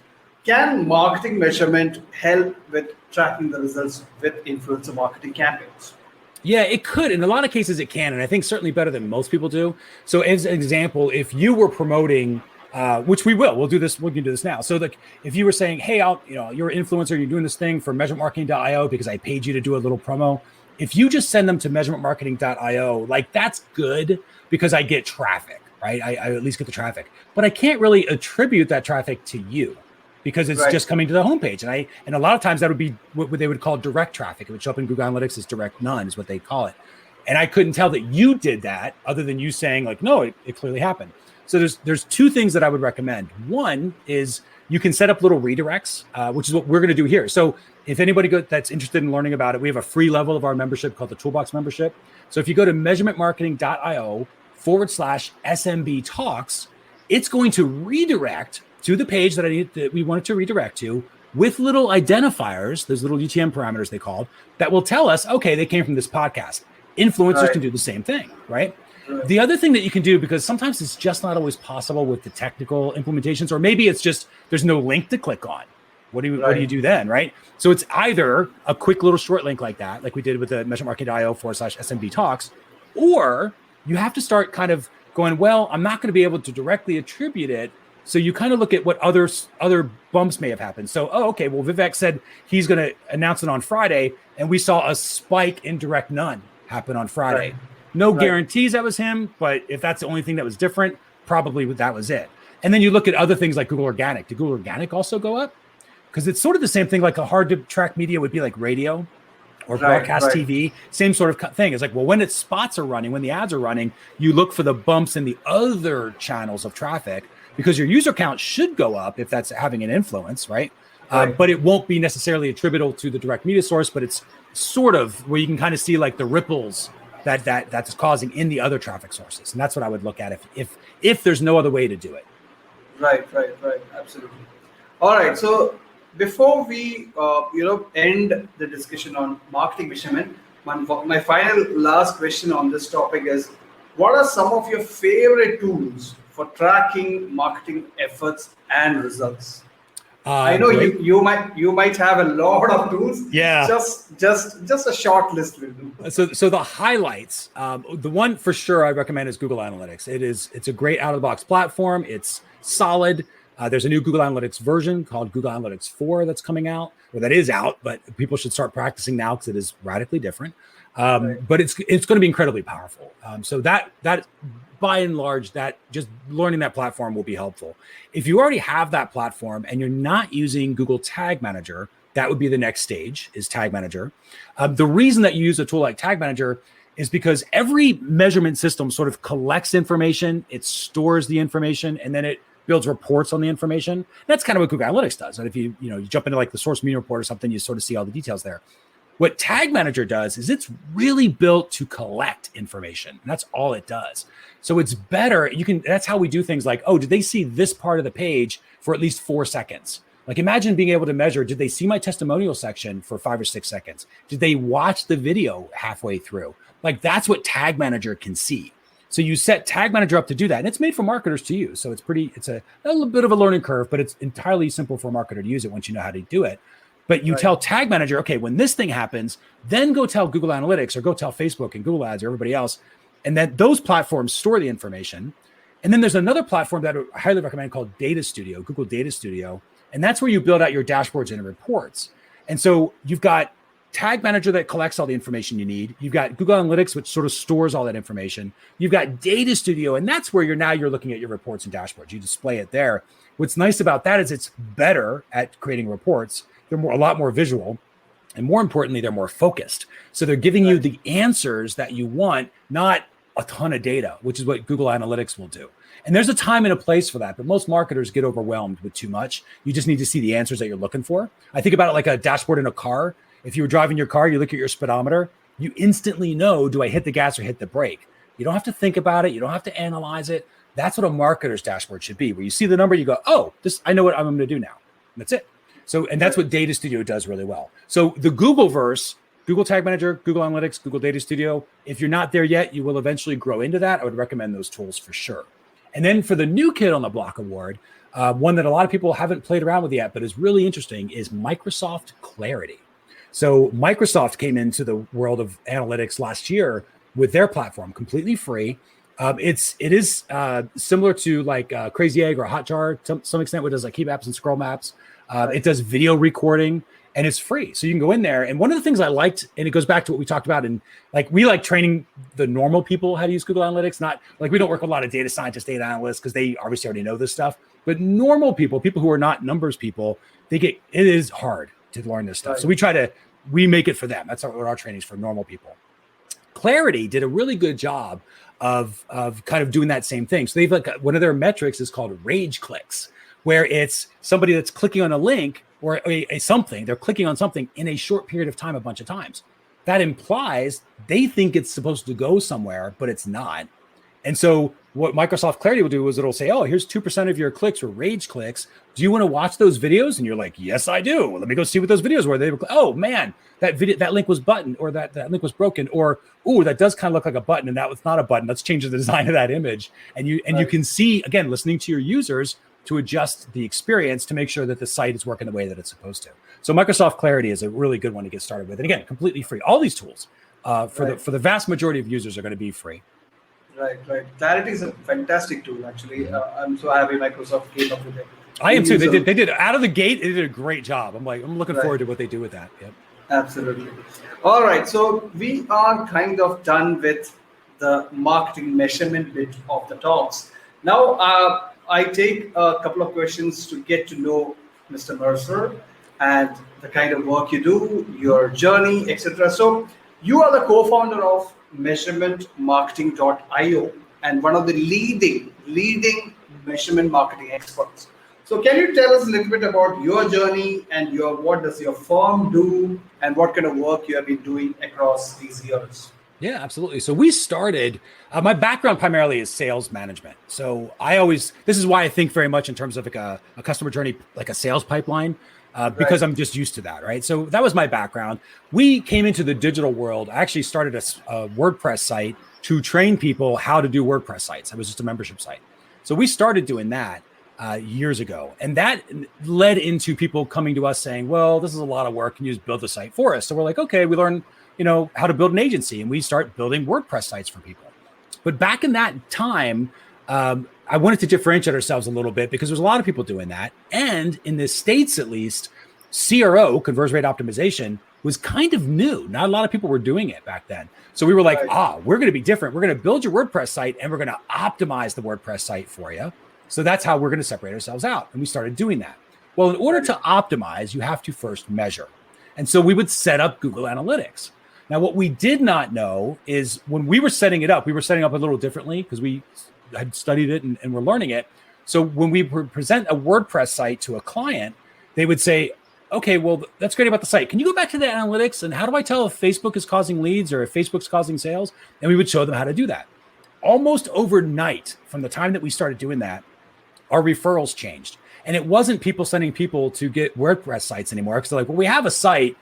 Can marketing measurement help with tracking the results with influencer marketing campaigns? Yeah, it could. In a lot of cases, it can, and I think certainly better than most people do. So, as an example, if you were promoting, which we'll do this. We can do this now. So, like, if you were saying, "Hey, you're an influencer. You're doing this thing for measurementmarketing.io because I paid you to do a little promo." If you just send them to measurementmarketing.io, like that's good because I get traffic, right? I at least get the traffic, but I can't really attribute that traffic to you, because it's just coming to the homepage. And a lot of times that would be what they would call direct traffic. It would show up in Google Analytics as direct none is what they call it. And I couldn't tell that you did that other than you saying like, no, it clearly happened. So there's 2 things that I would recommend. One is you can set up little redirects, which is what we're going to do here. So if anybody that's interested in learning about it, we have a free level of our membership called the Toolbox membership. So if you go to measurementmarketing.io/SMB talks, it's going to redirect to the page that we want it to redirect to, with little identifiers, those little UTM parameters they called, that will tell us, okay, they came from this podcast. Influencers can do the same thing, right? The other thing that you can do, because sometimes it's just not always possible with the technical implementations, or maybe it's just there's no link to click on. What do you do then, right? So it's either a quick little short link like that, like we did with the measurementmarketing.io/SMB talks, or you have to start kind of going, well, I'm not going to be able to directly attribute it. So you kind of look at what other bumps may have happened. So, okay, well, Vivek said he's going to announce it on Friday, and we saw a spike in direct none happen on Friday. No guarantees that was him, but if that's the only thing that was different, probably that was it. And then you look at other things like Google Organic. Did Google Organic also go up? Because it's sort of the same thing, like a hard to track media would be like radio or broadcast TV, same sort of thing. It's like, well, when its spots are running, when the ads are running, you look for the bumps in the other channels of traffic, because your user count should go up if that's having an influence, right? But it won't be necessarily attributable to the direct media source, but it's sort of where you can kind of see like the ripples that's causing in the other traffic sources. And that's what I would look at if there's no other way to do it. Right. Absolutely. All right. So before we, end the discussion on marketing measurement, my final last question on this topic is, what are some of your favorite tools for tracking marketing efforts and results? I know Great. you might have a lot of tools. Yeah. Just a short list will do. So the highlights, the one for sure I recommend is Google Analytics. It's a great out of the box platform. It's solid. There's a new Google Analytics version called Google Analytics 4 that's coming out, or that is out, but people should start practicing now because it is radically different. But it's going to be incredibly powerful. So that by and large, that just learning that platform will be helpful. If you already have that platform and you're not using Google Tag Manager, that would be the next stage is Tag Manager. The reason that you use a tool like Tag Manager is because every measurement system sort of collects information, it stores the information, and then it builds reports on the information. That's kind of what Google Analytics does. And if you jump into like the source meeting report or something, you sort of see all the details there. What Tag Manager does is it's really built to collect information. And that's all it does. So it's better. That's how we do things like, oh, did they see this part of the page for at least 4 seconds? Like imagine being able to measure, did they see my testimonial section for 5 or 6 seconds? Did they watch the video halfway through? Like that's what Tag Manager can see. So you set Tag Manager up to do that. And it's made for marketers to use. So it's a little bit of a learning curve, but it's entirely simple for a marketer to use it once you know how to do it. But you tell Tag Manager, okay, when this thing happens, then go tell Google Analytics or go tell Facebook and Google Ads or everybody else. And then those platforms store the information. And then there's another platform that I highly recommend called Data Studio, Google Data Studio. And that's where you build out your dashboards and reports. And so you've got Tag Manager that collects all the information you need. You've got Google Analytics, which sort of stores all that information. You've got Data Studio, and that's where you're looking at your reports and dashboards. You display it there. What's nice about that is it's better at creating reports. They're a lot more visual, and more importantly, they're more focused. So they're giving you the answers that you want, not a ton of data, which is what Google Analytics will do. And there's a time and a place for that, but most marketers get overwhelmed with too much. You just need to see the answers that you're looking for. I think about it like a dashboard in a car. If you were driving your car, you look at your speedometer, you instantly know, do I hit the gas or hit the brake? You don't have to think about it. You don't have to analyze it. That's what a marketer's dashboard should be, where you see the number, you go, oh, I know what I'm going to do now. And that's it. So, and that's what Data Studio does really well. So the Googleverse, Google Tag Manager, Google Analytics, Google Data Studio, if you're not there yet, you will eventually grow into that. I would recommend those tools for sure. And then for the new kid on the block award, one that a lot of people haven't played around with yet, but is really interesting is Microsoft Clarity. So Microsoft came into the world of analytics last year with their platform, completely free. It is similar to like Crazy Egg or Hotjar to some extent, which does like heat maps and scroll maps. It does video recording and it's free. So you can go in there. And one of the things I liked, and it goes back to what we talked about, and like we like training the normal people how to use Google Analytics. Not like we don't work with a lot of data scientists, data analysts, because they obviously already know this stuff. But normal people who are not numbers people, it is hard to learn this stuff. Right. So we make it for them. That's what our training is for normal people. Clarity did a really good job of kind of doing that same thing. So they've like one of their metrics is called rage clicks, where it's somebody that's clicking on a link or a something, they're clicking on something in a short period of time, a bunch of times. That implies they think it's supposed to go somewhere, but it's not. And so what Microsoft Clarity will do is it'll say, oh, here's 2% of your clicks were rage clicks. Do you want to watch those videos? And you're like, yes, I do. Well, let me go see what those videos were. They were, oh man, that link was buttoned, or that link was broken, or, oh, that does kind of look like a button and that was not a button. Let's change the design of that image. And you can see, again, listening to your users to adjust the experience to make sure that the site is working the way that it's supposed to. So Microsoft Clarity is a really good one to get started with. And again, completely free. All these tools for the vast majority of users are going to be free. Right. Clarity is a fantastic tool, actually. I'm so happy Microsoft came up with it. I am too. They did out of the gate. They did a great job. I'm looking forward to what they do with that. Yep. Absolutely. All right. So we are kind of done with the marketing measurement bit of the talks. Now, I take a couple of questions to get to know Mr. Mercer and the kind of work you do, your journey, etc. So you are the co-founder of measurementmarketing.io and one of the leading measurement marketing experts. So can you tell us a little bit about your journey and what does your firm do and what kind of work you have been doing across these years? Yeah, absolutely. So we started, my background primarily is sales management. So this is why I think very much in terms of like a customer journey, like a sales pipeline, because I'm just used to that, right? So that was my background. We came into the digital world. I actually started a WordPress site to train people how to do WordPress sites. It was just a membership site. So we started doing that years ago. And that led into people coming to us saying, well, this is a lot of work. Can you just build the site for us? So we're like, okay, we learn, how to build an agency, and we start building WordPress sites for people. But back in that time, I wanted to differentiate ourselves a little bit because there's a lot of people doing that. And in the States, at least, CRO, conversion rate optimization, was kind of new. Not a lot of people were doing it back then. So we were like, we're going to be different. We're going to build your WordPress site and we're going to optimize the WordPress site for you. So that's how we're going to separate ourselves out. And we started doing that. Well, in order to optimize, you have to first measure. And so we would set up Google Analytics. Now, what we did not know is when we were setting it up, we were setting up a little differently because we had studied it and we're learning it. So when we present a WordPress site to a client, they would say, okay, well, that's great about the site. Can you go back to the analytics? And how do I tell if Facebook is causing leads or if Facebook's causing sales? And we would show them how to do that. Almost overnight, from the time that we started doing that, our referrals changed. And it wasn't people sending people to get WordPress sites anymore because they're like, well, we have a site,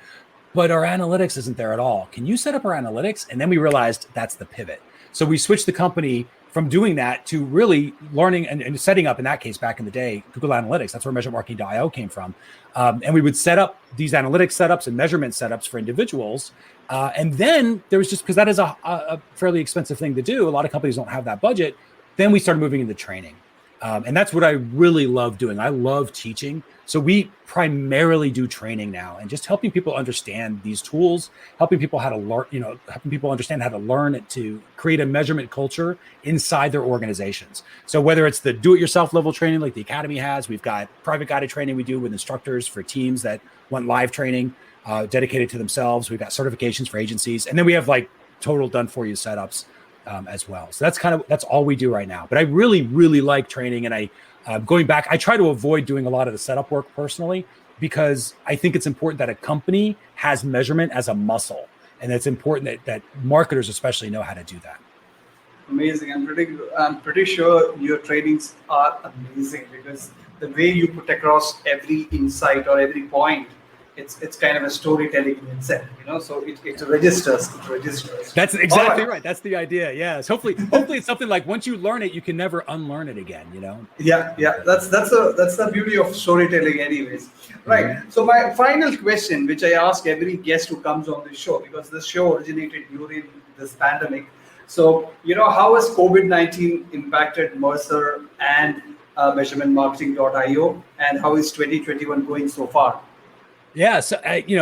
but our analytics isn't there at all. Can you set up our analytics? And then we realized that's the pivot. So we switched the company from doing that to really learning and setting up, in that case, back in the day, Google Analytics. That's where measuremarketing.io came from. And we would set up these analytics setups and measurement setups for individuals. And then there was just, because that is a fairly expensive thing to do. A lot of companies don't have that budget. Then we started moving into training. And that's what I really love doing. I love teaching. So we primarily do training now and just helping people understand these tools, helping people how to learn, helping people understand how to learn to create a measurement culture inside their organizations. So whether it's the do-it-yourself level training like the Academy has, we've got private guided training we do with instructors for teams that want live training dedicated to themselves. We've got certifications for agencies. And then we have like total done for you setups as well. So that's all we do right now. But I really, really like training. And going back, I try to avoid doing a lot of the setup work personally, because I think it's important that a company has measurement as a muscle. And it's important that marketers especially know how to do that. Amazing. I'm pretty sure your trainings are amazing because the way you put across every insight or every point, it's kind of a storytelling in itself, so it registers. That's exactly right. That's the idea. Yes. Hopefully it's something like once you learn it, you can never unlearn it again, Yeah. That's the beauty of storytelling anyways. Right. Mm-hmm. So my final question, which I ask every guest who comes on this show, because this show originated during this pandemic. So, how has COVID-19 impacted Mercer and measurementmarketing.io, and how is 2021 going so far? Yeah, so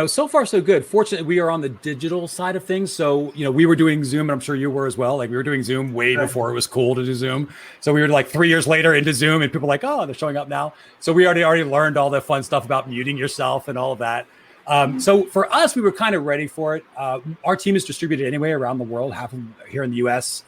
so far so good. Fortunately, we are on the digital side of things. So we were doing Zoom, and I'm sure you were as well. Like we were doing Zoom way before it was cool to do Zoom. So we were like 3 years later into Zoom, and people were like, oh, they're showing up now. So we already learned all the fun stuff about muting yourself and all of that. So for us, we were kind of ready for it. Our team is distributed anyway around the world, half of them here in the US,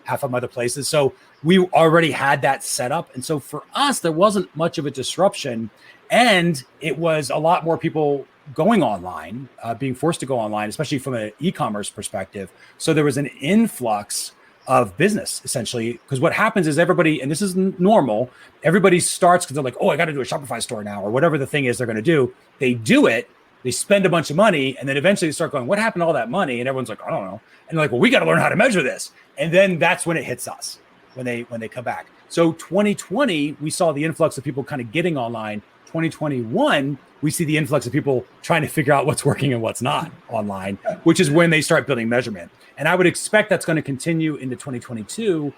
half of other places. So we already had that set up. And so for us, there wasn't much of a disruption. And it was a lot more people going online, being forced to go online, especially from an e-commerce perspective. So there was an influx of business, essentially, because what happens is everybody, and this is normal, everybody starts because they're like, oh, I got to do a Shopify store now, or whatever the thing is they're going to do. They do it. They spend a bunch of money, and then eventually they start going, what happened to all that money? And everyone's like, I don't know. And they're like, well, we got to learn how to measure this. And then that's when it hits us, when they come back. So 2020, we saw the influx of people kind of getting online. 2021, we see the influx of people trying to figure out what's working and what's not online, which is when they start building measurement. And I would expect that's going to continue into 2022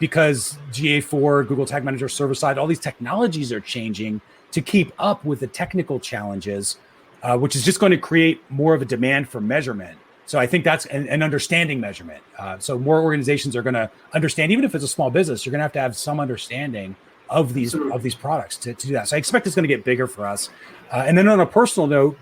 because GA4, Google Tag Manager, server side, all these technologies are changing to keep up with the technical challenges, which is just going to create more of a demand for measurement. So I think that's an understanding measurement. So more organizations are going to understand, even if it's a small business, you're going to have some understanding of these products to do that. So I expect it's going to get bigger for us. And then on a personal note,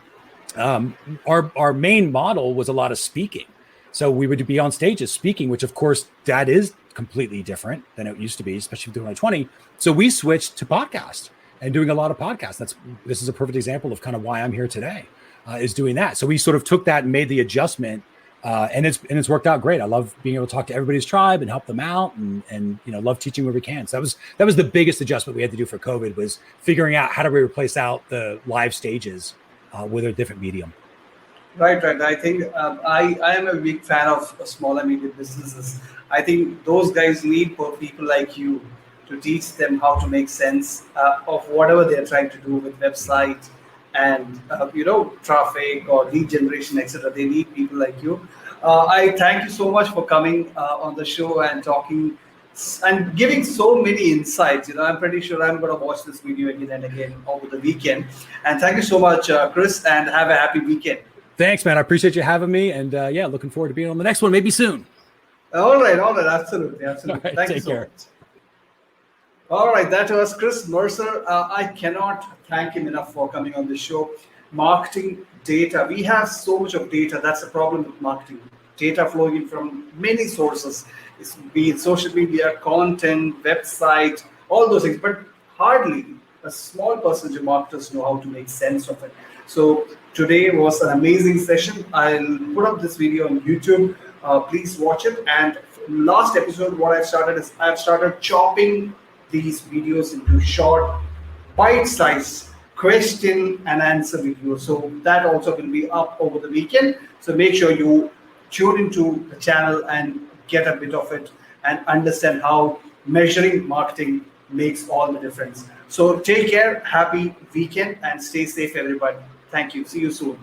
our main model was a lot of speaking. So we would be on stages speaking, which of course that is completely different than it used to be, especially in 2020. So we switched to podcast and doing a lot of podcasts. This is a perfect example of kind of why I'm here today, is doing that. So we sort of took that and made the adjustment. And it's worked out great. I love being able to talk to everybody's tribe and help them out, and love teaching where we can. So that was the biggest adjustment we had to do for COVID, was figuring out how do we replace out the live stages with a different medium. Right. I think I am a big fan of small and medium businesses. I think those guys need people like you to teach them how to make sense of whatever they're trying to do with website and traffic or lead generation, etc. They need people like you. I thank you so much for coming on the show and talking and giving so many insights. I'm pretty sure I'm going to watch this video again and again over the weekend. And thank you so much, Chris, and have a happy weekend. Thanks, man. I appreciate you having me. And looking forward to being on the next one, maybe soon. All right. Absolutely. All right, Thank you so much. All right, that was Chris Mercer. I cannot thank him enough for coming on the show. Marketing data. We have so much of data. That's the problem with marketing. Data flowing in from many sources. Be it social media, content, website, all those things. But hardly a small percentage of marketers know how to make sense of it. So today was an amazing session. I'll put up this video on YouTube. Please watch it. And last episode, what I've started chopping these videos into short, bite-sized question and answer videos. So that also will be up over the weekend. So make sure you tune into the channel and get a bit of it and understand how measuring marketing makes all the difference. So take care, happy weekend, and stay safe, everybody. Thank you. See you soon.